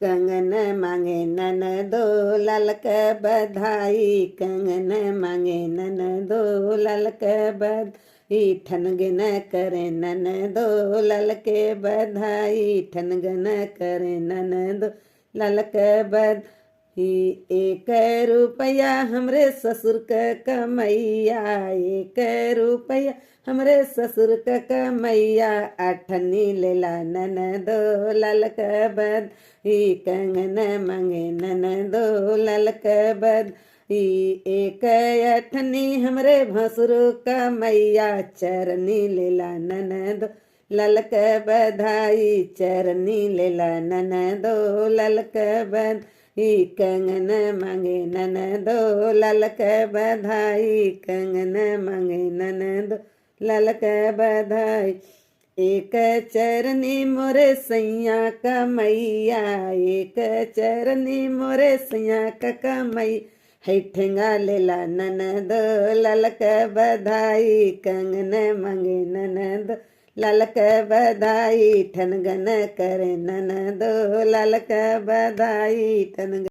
कंगन मांगे ननदो ललक बधाई, कंगन मांगे ननदो ललक बधाई, ठनगन करे ननदो ललके बधाई, ठनगन करे ननदो ललक बधाई। एक रुपया हमरे ससुर क कमैया, एक रुपया हमरे ससुर क कमैया, अठन्नी लेला ननदो ललक बधाई, कंगन मांगे ननदो ललक बधाई, एक अठन्नी हमरे भसुर कमैया, चरनी लेला ननदो ललक बधाई, चरनी लेला ननदो ललक बधाई, कंगन मांगे ननदो ललक बधाई, कंगन मांगे ननदो ललक बधाई। एक चरनी मोरे सैया कमैया, एक चरनी मोरे सैया कमैया, है ठेंगा लेला ननदो ललक बधाई, कंगन मांगे ननदो ललक बधाई, ठनगन करे ननदो ललक बधाई, ठनगन।